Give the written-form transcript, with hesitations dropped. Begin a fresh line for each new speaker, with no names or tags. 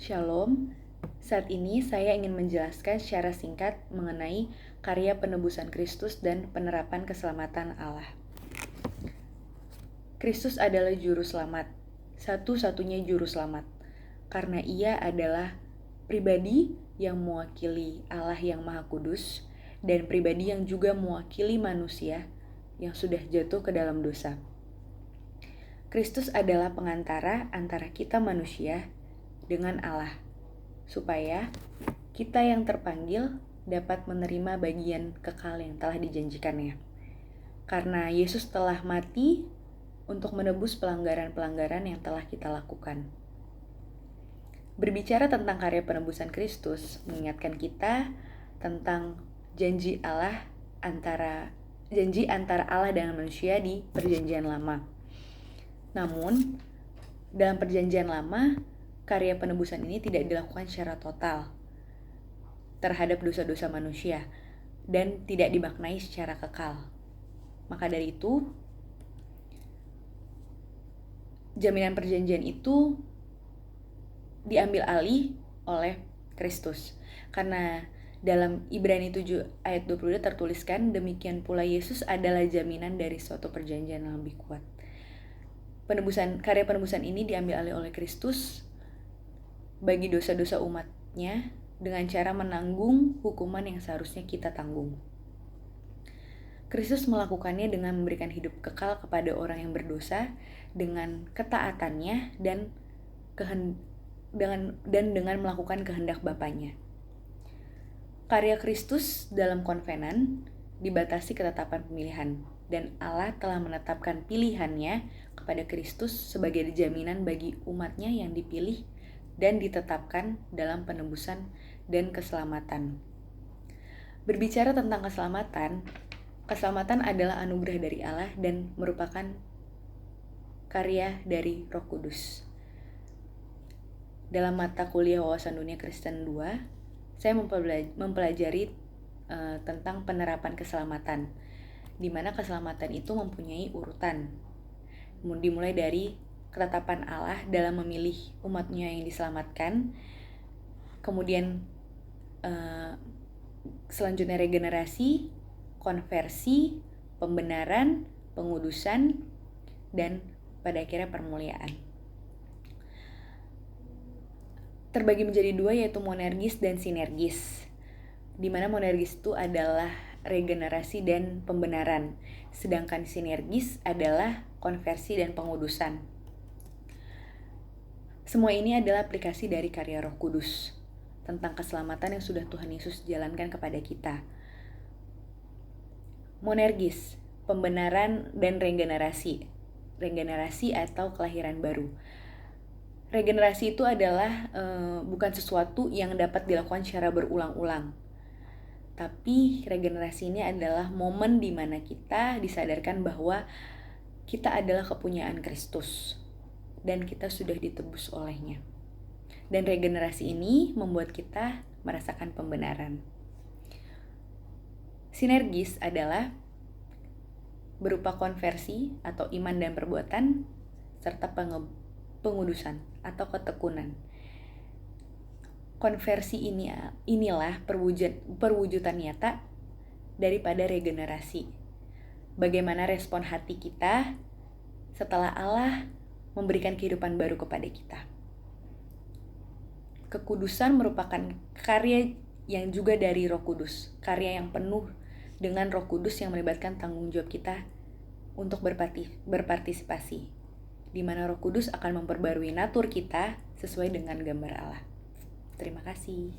Shalom, saat ini saya ingin menjelaskan secara singkat mengenai karya penebusan Kristus dan penerapan keselamatan Allah. Kristus adalah juru selamat, satu-satunya juru selamat, karena ia adalah pribadi yang mewakili Allah yang Maha Kudus dan pribadi yang juga mewakili manusia yang sudah jatuh ke dalam dosa. Kristus adalah pengantara antara kita manusia dengan Allah, supaya kita yang terpanggil dapat menerima bagian kekal yang telah dijanjikannya. Karena Yesus telah mati untuk menebus pelanggaran-pelanggaran yang telah kita lakukan. Berbicara tentang karya penebusan Kristus mengingatkan kita tentang janji antara Allah dan manusia di Perjanjian Lama. Namun, dalam Perjanjian Lama, karya penebusan ini tidak dilakukan secara total terhadap dosa-dosa manusia dan tidak dimaknai secara kekal. Maka dari itu, jaminan perjanjian itu diambil alih oleh Kristus. Karena dalam Ibrani 7 ayat 22 tertuliskan, demikian pula Yesus adalah jaminan dari suatu perjanjian yang lebih kuat. Karya penebusan ini diambil alih oleh Kristus bagi dosa-dosa umatnya dengan cara menanggung hukuman yang seharusnya kita tanggung. Kristus melakukannya dengan memberikan hidup kekal kepada orang yang berdosa dengan ketaatannya dan dengan melakukan kehendak Bapanya. Karya Kristus dalam konvenan dibatasi ketetapan pemilihan, dan Allah telah menetapkan pilihannya kepada Kristus sebagai jaminan bagi umatnya yang dipilih dan ditetapkan dalam penebusan dan keselamatan. Berbicara tentang keselamatan adalah anugerah dari Allah dan merupakan karya dari Roh Kudus. Dalam mata kuliah wawasan dunia Kristen 2, saya mempelajari tentang penerapan keselamatan, di mana keselamatan itu mempunyai urutan. Dimulai dari ketetapan Allah dalam memilih umatnya yang diselamatkan, kemudian selanjutnya regenerasi, konversi, pembenaran, pengudusan, dan pada akhirnya permuliaan. Terbagi menjadi dua, yaitu monergis dan sinergis, di mana monergis itu adalah regenerasi dan pembenaran, sedangkan sinergis adalah konversi dan pengudusan. Semua ini adalah aplikasi dari karya Roh Kudus tentang keselamatan yang sudah Tuhan Yesus jalankan kepada kita. Monergis, pembenaran dan regenerasi atau kelahiran baru. Regenerasi itu adalah bukan sesuatu yang dapat dilakukan secara berulang-ulang. Tapi regenerasi ini adalah momen di mana kita disadarkan bahwa kita adalah kepunyaan Kristus dan kita sudah ditebus olehnya. Dan regenerasi ini membuat kita merasakan pembenaran. Sinergis adalah berupa konversi atau iman dan perbuatan, serta pengudusan atau ketekunan. Konversi inilah perwujudan nyata daripada regenerasi. Bagaimana respon hati kita setelah Allah memberikan kehidupan baru kepada kita. Kekudusan merupakan karya yang juga dari Roh Kudus, karya yang penuh dengan Roh Kudus yang melibatkan tanggung jawab kita untuk berpartisipasi, di mana Roh Kudus akan memperbarui natur kita sesuai dengan gambar Allah. Terima kasih.